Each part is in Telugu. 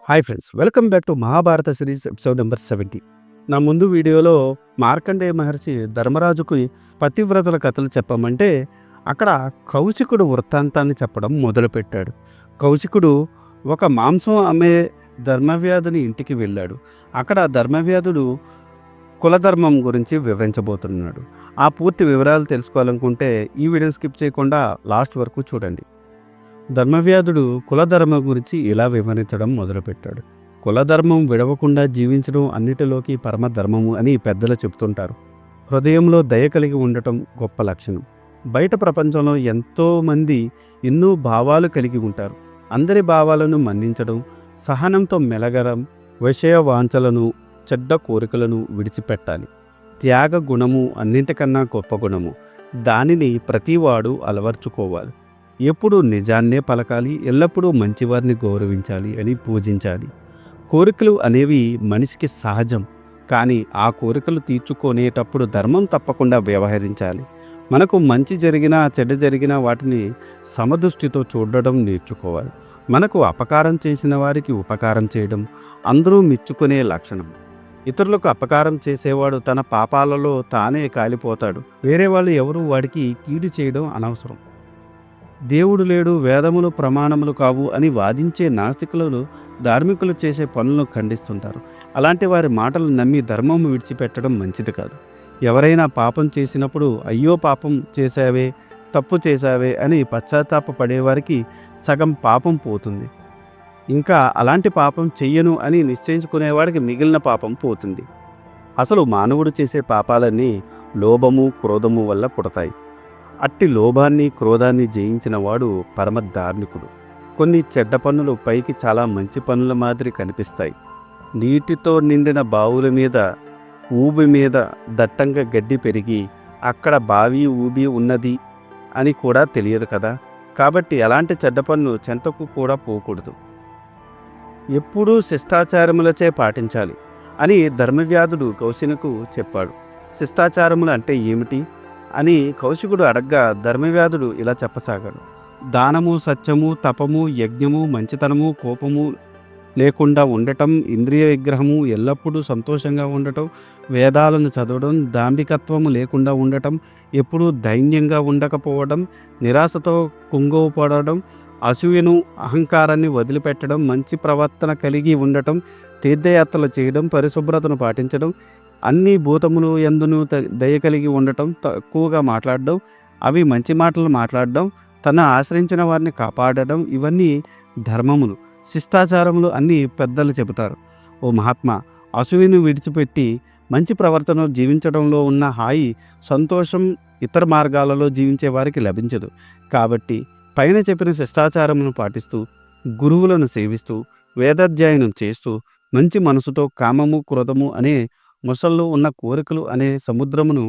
Hi friends, welcome back to Mahabharata series episode number 70. నా ముందు వీడియోలో మార్కండేయ మహర్షి ధర్మరాజుకు పతివ్రతల కథలు చెప్పమంటే అక్కడ కౌశికుడు వృత్తాంతాన్ని చెప్పడం మొదలుపెట్టాడు. కౌశికుడు ఒక మాంసం అమ్మే ధర్మవ్యాధుని ఇంటికి వెళ్ళాడు. అక్కడ ధర్మవ్యాధుడు కులధర్మం గురించి వివరించబోతున్నాడు. ఆ పూర్తి వివరాలు తెలుసుకోవాలనుకుంటే ఈ వీడియో స్కిప్ చేయకుండా లాస్ట్ వరకు చూడండి. ధర్మవ్యాధుడు కులధర్మం గురించి ఇలా వివరించడం మొదలుపెట్టాడు. కులధర్మం విడవకుండా జీవించడం అన్నిటిలోకి పరమధర్మము అని పెద్దలు చెప్తుంటారు. హృదయంలో దయ కలిగి ఉండటం గొప్ప లక్షణం. బయట ప్రపంచంలో ఎంతోమంది ఎన్నో భావాలు కలిగి ఉంటారు. అందరి భావాలను మన్నించడం, సహనంతో మెలగడం, విషయ వాంఛలను, చెడ్డ కోరికలను విడిచిపెట్టాలి. త్యాగ గుణము అన్నింటికన్నా గొప్ప గుణము. దానిని ప్రతివాడు అలవర్చుకోవాలి. ఎప్పుడూ నిజాన్నే పలకాలి, ఎల్లప్పుడూ మంచివారిని గౌరవించాలి అని పూజించాలి. కోరికలు అనేవి మనిషికి సహజం, కానీ ఆ కోరికలు తీర్చుకునేటప్పుడు ధర్మం తప్పకుండా వ్యవహరించాలి. మనకు మంచి జరిగినా చెడ్డ జరిగినా వాటిని సమదృష్టితో చూడడం నేర్చుకోవాలి. మనకు అపకారం చేసిన వారికి ఉపకారం చేయడం అందరూ మెచ్చుకునే లక్షణం. ఇతరులకు అపకారం చేసేవాడు తన పాపాలలో తానే కాలిపోతాడు. వేరే వాళ్ళు ఎవరు వాడికి కీడు చేయడం అనవసరం. దేవుడు లేడు, వేదములు ప్రమాణములు కావు అని వాదించే నాస్తికులు ధార్మికులు చేసే పనులను ఖండిస్తుంటారు. అలాంటి వారి మాటలు నమ్మి ధర్మం విడిచిపెట్టడం మంచిది కాదు. ఎవరైనా పాపం చేసినప్పుడు అయ్యో పాపం చేశావే, తప్పు చేశావే అని పశ్చాత్తాపపడేవారికి సగం పాపం పోతుంది. ఇంకా అలాంటి పాపం చెయ్యను అని నిశ్చయించుకునేవాడికి మిగిలిన పాపం పోతుంది. అసలు మానవుడు చేసే పాపాలన్నీ లోభము, క్రోధము వల్ల పుడతాయి. అట్టి లోభాన్ని, క్రోధాన్ని జయించిన వాడు పరమధార్మికుడు. కొన్ని చెడ్డ పనులు పైకి చాలా మంచి పనుల మాదిరి కనిపిస్తాయి. నీటితో నిండిన బావుల మీద, ఊబి మీద దట్టంగా గడ్డి పెరిగి అక్కడ బావి, ఊబి ఉన్నది అని కూడా తెలియదు కదా. కాబట్టి అలాంటి చెడ్డ పనులు చెంతకు కూడా పోకూడదు. ఎప్పుడూ శిష్టాచారములచే పాటించాలి అని ధర్మవ్యాధుడు కౌశికునికి చెప్పాడు. శిష్టాచారములు అంటే ఏమిటి అని కౌశికుడు అడగ్గా ధర్మవ్యాధుడు ఇలా చెప్పసాగాడు. దానము, సత్యము, తపము, యజ్ఞము, మంచితనము, కోపము లేకుండా ఉండటం, ఇంద్రియ విగ్రహము, ఎల్లప్పుడూ సంతోషంగా ఉండటం, వేదాలను చదవడం, దాంభికత్వము లేకుండా ఉండటం, ఎప్పుడూ దైన్యంగా ఉండకపోవడం, నిరాశతో కుంగవపడడం, అసూయను, అహంకారాన్ని వదిలిపెట్టడం, మంచి ప్రవర్తన కలిగి ఉండటం, తీర్థయాత్రలు చేయడం, పరిశుభ్రతను పాటించడం, అన్ని భూతములు యందును దయ కలిగి ఉండటం, తక్కువగా మాట్లాడడం, అవి మంచి మాటలు మాట్లాడడం, తన ఆశ్రయించిన వారిని కాపాడడం, ఇవన్నీ ధర్మములు, శిష్టాచారములు అన్నీ పెద్దలు చెబుతారు. ఓ మహాత్మా, అసూయను విడిచిపెట్టి మంచి ప్రవర్తన జీవించడంలో ఉన్న హాయి, సంతోషం ఇతర మార్గాలలో జీవించే వారికి లభించదు. కాబట్టి పైన చెప్పిన శిష్టాచారమును పాటిస్తూ, గురువులను సేవిస్తూ, వేదాధ్యయనం చేస్తూ, మంచి మనసుతో కామము, క్రోధము అనే మొసల్లో ఉన్న కోరికలు అనే సముద్రమును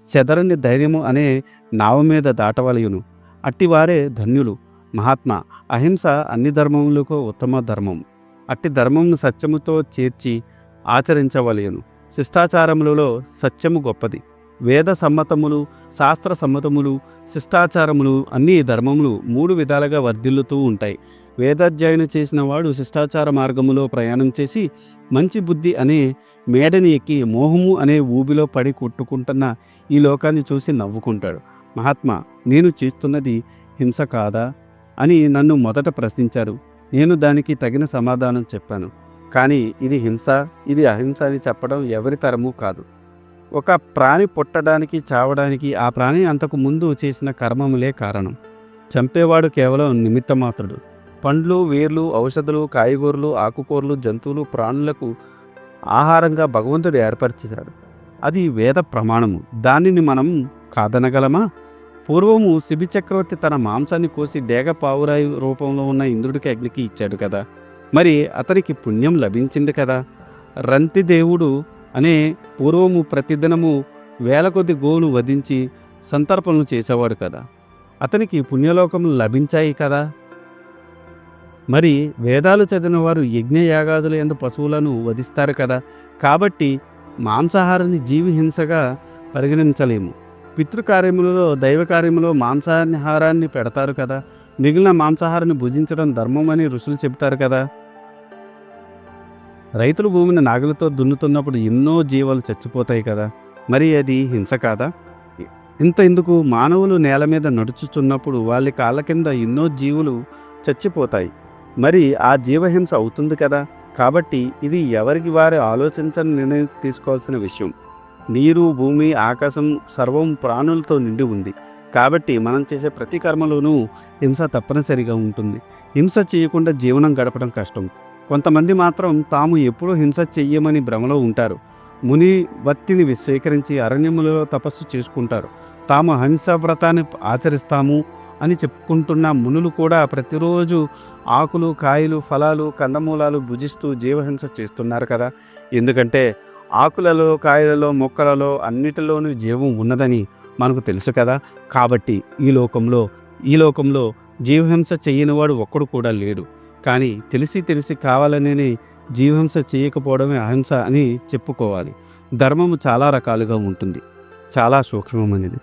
చెదరని ధైర్యము అనే నావ మీద దాటవలయును. అట్టివారే ధన్యులు. మహాత్మా, అహింస అన్ని ధర్మములకు ఉత్తమ ధర్మం. అట్టి ధర్మమును సత్యముతో చేర్చి ఆచరించవలయును. శిష్టాచారములలో సత్యము గొప్పది. వేద సమ్మతములు, శాస్త్ర సమ్మతములు, శిష్టాచారములు అన్ని ధర్మములు 3 విధాలుగా వర్ధిల్లుతూ ఉంటాయి. వేదాధ్యయనం చేసిన వాడు శిష్టాచార మార్గములో ప్రయాణం చేసి మంచి బుద్ధి అనే మేడని ఎక్కి మోహము అనే ఊబిలో పడి కొట్టుకుంటున్న ఈ లోకాన్ని చూసి నవ్వుకుంటాడు. మహాత్మా, నేను చేస్తున్నది హింస కాదా అని నన్ను మొదట ప్రశ్నించారు. నేను దానికి తగిన సమాధానం చెప్పాను. కానీ ఇది హింస, ఇది అహింస అని చెప్పడం ఎవరి తరము కాదు. ఒక ప్రాణి పుట్టడానికి, చావడానికి ఆ ప్రాణి అంతకు ముందు చేసిన కర్మములే కారణం. చంపేవాడు కేవలం నిమిత్తమాత్రుడు. పండ్లు, వేర్లు, ఔషధులు, కాయగూరలు, ఆకుకూరలు, జంతువులు, ప్రాణులకు ఆహారంగా భగవంతుడు ఏర్పరిచాడు. అది వేద ప్రమాణము. దానిని మనం కాదనగలమా? పూర్వము శిబి చక్రవర్తి తన మాంసాన్ని కోసి డేగ పావురాయి రూపంలో ఉన్న ఇంద్రుడికి అగ్నికి ఇచ్చాడు కదా. మరి అతనికి పుణ్యం లభించింది కదా. రంతిదేవుడు అనే పూర్వము ప్రతిదినము వేల కొద్ది గోవులు వధించి సంతర్పణలు చేసేవాడు కదా. అతనికి పుణ్యలోకములు లభించాయి కదా. మరి వేదాలు చదివిన వారు యజ్ఞయాగాదుల యందు పశువులను వధిస్తారు కదా. కాబట్టి మాంసాహారాన్ని జీవి హింసగా పరిగణించలేము. పితృకార్యములలో, దైవకార్యములో మాంసాహారాన్ని పెడతారు కదా. మిగిలిన మాంసాహారాన్ని భుజించడం ధర్మం అని ఋషులు చెబుతారు కదా. రైతులు భూమిని నాగలితో దున్నుతున్నప్పుడు ఎన్నో జీవాలు చచ్చిపోతాయి కదా, మరి అది హింస కాదా? ఇంత ఎందుకు, మానవులు నేల మీద నడుచుచున్నప్పుడు వాళ్ళ కాళ్ళ కింద ఎన్నో జీవులు చచ్చిపోతాయి, మరి ఆ జీవహింస అవుతుంది కదా. కాబట్టి ఇది ఎవరికి వారు ఆలోచించని నిర్ణయం తీసుకోవాల్సిన విషయం. నీరు, భూమి, ఆకాశం సర్వం ప్రాణులతో నిండి ఉంది. కాబట్టి మనం చేసే ప్రతి కర్మలోనూ హింస తప్పనిసరిగా ఉంటుంది. హింస చేయకుండా జీవనం గడపడం కష్టం. కొంతమంది మాత్రం తాము ఎప్పుడూ హింస చెయ్యమని భ్రమలో ఉంటారు. ముని వత్తిని స్వీకరించి అరణ్యములో తపస్సు చేసుకుంటారు. తాము అహింసా వ్రతాన్ని ఆచరిస్తాము అని చెప్పుకుంటున్న మునులు కూడా ప్రతిరోజు ఆకులు, కాయలు, ఫలాలు, కందమూలాలు భుజిస్తూ జీవహింస చేస్తున్నారు కదా. ఎందుకంటే ఆకులలో, కాయలలో, మొక్కలలో అన్నిటిలోనూ జీవం ఉన్నదని మనకు తెలుసు కదా. కాబట్టి ఈ లోకంలో జీవహింస చెయ్యనివాడు ఒక్కడు కూడా లేడు. కానీ తెలిసి తెలిసి కావాలనే జీవహింస చేయకపోవడమే అహింస అని చెప్పుకోవాలి. ధర్మము చాలా రకాలుగా ఉంటుంది, చాలా సూక్ష్మమైనది,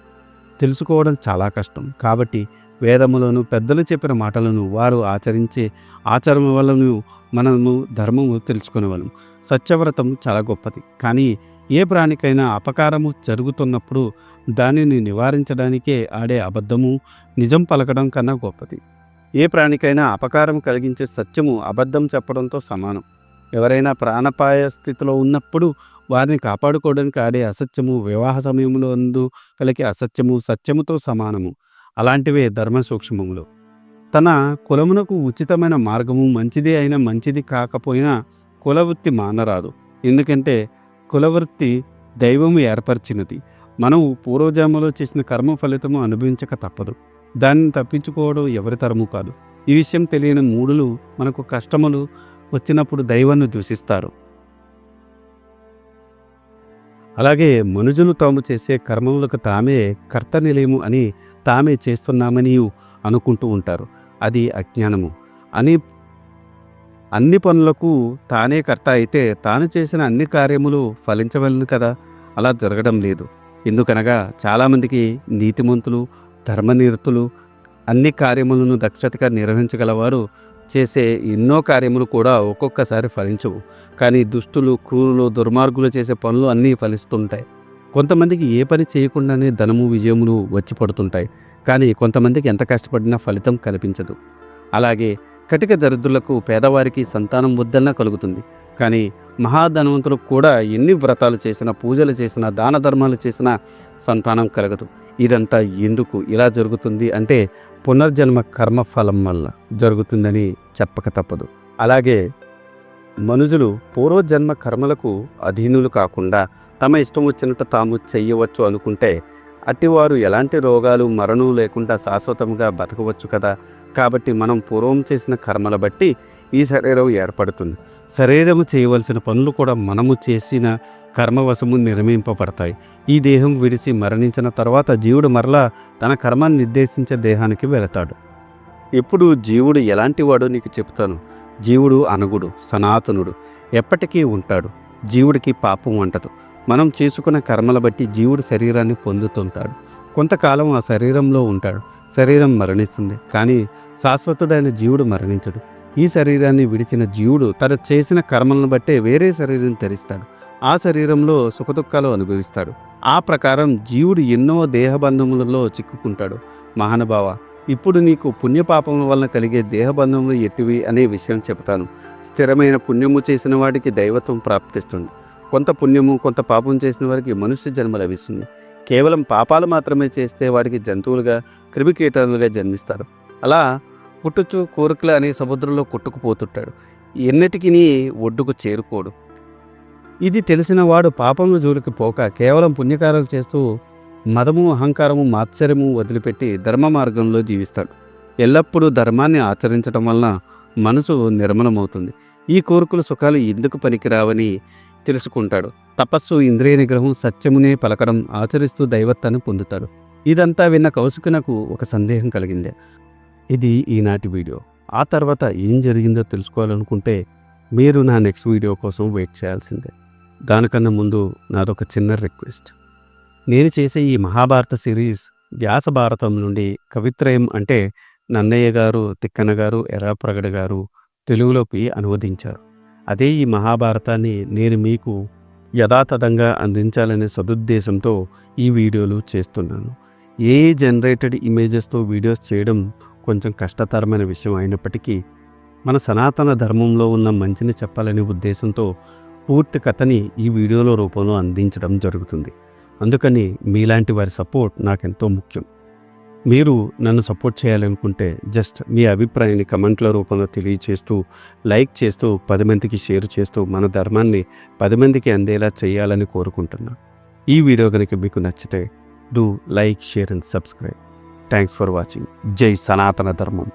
తెలుసుకోవడం చాలా కష్టం. కాబట్టి వేదములను, పెద్దలు చెప్పిన మాటలను వారు ఆచరించే ఆచరణ వలన మనము ధర్మము తెలుసుకునేవాళ్ళం. సత్యవ్రతం చాలా గొప్పది, కానీ ఏ ప్రాణికైనా అపకారము జరుగుతున్నప్పుడు దానిని నివారించడానికే ఆడే అబద్ధము నిజం పలకడం కన్నా గొప్పది. ఏ ప్రాణికైనా అపకారం కలిగించే సత్యము అబద్ధం చెప్పడంతో సమానం. ఎవరైనా ప్రాణాపాయ స్థితిలో ఉన్నప్పుడు వారిని కాపాడుకోవడానికి ఆడే అసత్యము వివాహ సమయంలో కలిగే అసత్యము సత్యముతో సమానము. అలాంటివే ధర్మ సూక్ష్మములు. తన కులమునకు ఉచితమైన మార్గము మంచిదే అయినా మంచిది కాకపోయినా కులవృత్తి మానరాదు. ఎందుకంటే కులవృత్తి దైవము ఏర్పరిచినది. మనం పూర్వజన్మలో చేసిన కర్మ ఫలితము అనుభవించక తప్పదు. దాన్ని తప్పించుకోవడం ఎవరి తరము కాదు. ఈ విషయం తెలియని మూడులు మనకు కష్టములు వచ్చినప్పుడు దైవాన్ని దూషిస్తారు. అలాగే మనుజులు తాము చేసే కర్మములకు తామే కర్త నిలేము అని, తామే చేస్తున్నామని అనుకుంటూ ఉంటారు. అది అజ్ఞానము. అన్ని పనులకు తానే కర్త అయితే తాను చేసిన అన్ని కార్యములు ఫలించవలను కదా. అలా జరగడం లేదు. ఎందుకనగా చాలామందికి నీతిమంతులు, ధర్మనిరతులు, అన్ని కార్యములను దక్షతగా నిర్వహించగలవారు చేసే ఎన్నో కార్యములు కూడా ఒక్కొక్కసారి ఫలించవు. కానీ దుష్టులు, క్రూరులు, దుర్మార్గులు చేసే పనులు అన్నీ ఫలిస్తుంటాయి. కొంతమందికి ఏ పని చేయకుండానే ధనము, విజయములు వచ్చి పడుతుంటాయి. కానీ కొంతమందికి ఎంత కష్టపడినా ఫలితం కనిపించదు. అలాగే కటిక దరిద్రులకు, పేదవారికి సంతానం వద్దన్నా కలుగుతుంది. కానీ మహాధనవంతులకు కూడా ఎన్ని వ్రతాలు చేసినా, పూజలు చేసినా, దాన ధర్మాలు చేసినా సంతానం కలగదు. ఇదంతా ఎందుకు ఇలా జరుగుతుంది అంటే పునర్జన్మ కర్మఫలం వల్ల జరుగుతుందని చెప్పక తప్పదు. అలాగే మనుజులు పూర్వజన్మ కర్మలకు అధీనులు కాకుండా తమ ఇష్టం వచ్చినట్టు తాము చెయ్యవచ్చు అనుకుంటే అట్టివారు ఎలాంటి రోగాలు, మరణం లేకుండా శాశ్వతంగా బతకవచ్చు కదా. కాబట్టి మనం పూర్వం చేసిన కర్మల బట్టి ఈ శరీరం ఏర్పడుతుంది. శరీరము చేయవలసిన పనులు కూడా మనము చేసిన కర్మవశము నిర్మింపబడతాయి. ఈ దేహం విడిచి మరణించిన తర్వాత జీవుడు మరలా తన కర్మాన్ని నిర్దేశించే దేహానికి వెళతాడు. ఇప్పుడు జీవుడు ఎలాంటి వాడో నీకు చెప్తాను. జీవుడు అనగుడు, సనాతనుడు, ఎప్పటికీ ఉంటాడు. జీవుడికి పాపం అంటదు. మనం చేసుకున్న కర్మల బట్టి జీవుడు శరీరాన్ని పొందుతుంటాడు. కొంతకాలం ఆ శరీరంలో ఉంటాడు. శరీరం మరణిస్తుంది, కానీ శాశ్వతుడైన జీవుడు మరణించడు. ఈ శరీరాన్ని విడిచిన జీవుడు తన చేసిన కర్మలను బట్టే వేరే శరీరం ధరిస్తాడు. ఆ శరీరంలో సుఖదుఖాలు అనుభవిస్తాడు. ఆ ప్రకారం జీవుడు ఎన్నో దేహబంధములలో చిక్కుకుంటాడు. మహానుభావ, ఇప్పుడు నీకు పుణ్యపాపముల వలన కలిగే దేహబంధములు ఎట్టివి అనే విషయం చెబుతాను. స్థిరమైన పుణ్యము చేసిన వాడికి దైవత్వం ప్రాప్తిస్తుంది. కొంత పుణ్యము, కొంత పాపం చేసిన వారికి మనుష్య జన్మ లభిస్తుంది. కేవలం పాపాలు మాత్రమే చేస్తే వాడికి జంతువులుగా, క్రిమికీటాలుగా జన్మిస్తారు. అలా పుట్టుచు కోరికలు అనే సముద్రంలో కొట్టుకుపోతుంటాడు. ఎన్నటికీ ఒడ్డుకు చేరుకోడు. ఇది తెలిసిన వాడు పాపముల జోలికి పోక కేవలం పుణ్యకారాలు చేస్తూ మదము, అహంకారము, మాత్సర్యము వదిలిపెట్టి ధర్మ మార్గంలో జీవిస్తాడు. ఎల్లప్పుడూ ధర్మాన్ని ఆచరించడం వలన మనసు నిర్మలమవుతుంది. ఈ కోరికలు, సుఖాలు ఎందుకు పనికిరావని తెలుసుకుంటాడు. తపస్సు, ఇంద్రియ నిగ్రహం, సత్యమునే పలకడం ఆచరిస్తూ దైవత్వాన్ని పొందుతాడు. ఇదంతా విన్న కౌశికునకు ఒక సందేహం కలిగింది. ఇది ఈనాటి వీడియో. ఆ తర్వాత ఏం జరిగిందో తెలుసుకోవాలనుకుంటే మీరు నా నెక్స్ట్ వీడియో కోసం వెయిట్ చేయాల్సిందే. దానికన్నా ముందు నాదొక చిన్న రిక్వెస్ట్. నేను చేసే ఈ మహాభారత సిరీస్ వ్యాస భారతం నుండి కవిత్రయం అంటే నన్నయ్య గారు, తిక్కన గారు, ఎర్రాప్రగడ గారు తెలుగులోకి అనువదించారు. అదే ఈ మహాభారతాన్ని నేను మీకు యథాతథంగా అందించాలనే సదుద్దేశంతో ఈ వీడియోలు చేస్తున్నాను. ఏ జనరేటెడ్ ఇమేజెస్తో వీడియోస్ చేయడం కొంచెం కష్టతరమైన విషయం అయినప్పటికీ మన సనాతన ధర్మంలో ఉన్న మంచిని చెప్పాలనే ఉద్దేశంతో పూర్తి కథని ఈ వీడియోలో రూపంలో అందించడం జరుగుతుంది. అందుకని మీలాంటి వారి సపోర్ట్ నాకెంతో ముఖ్యం. మీరు నన్ను సపోర్ట్ చేయాలనుకుంటే జస్ట్ మీ అభిప్రాయాన్ని కమెంట్ల రూపంలో తెలియచేస్తూ, లైక్ చేస్తూ, 10 మందికి షేర్ చేస్తూ మన ధర్మాన్ని 10 మందికి అందేలా చేయాలని కోరుకుంటున్నాను. ఈ వీడియో కనుక మీకు నచ్చితే do like, share and subscribe. Thanks for watching. జై సనాతన ధర్మం.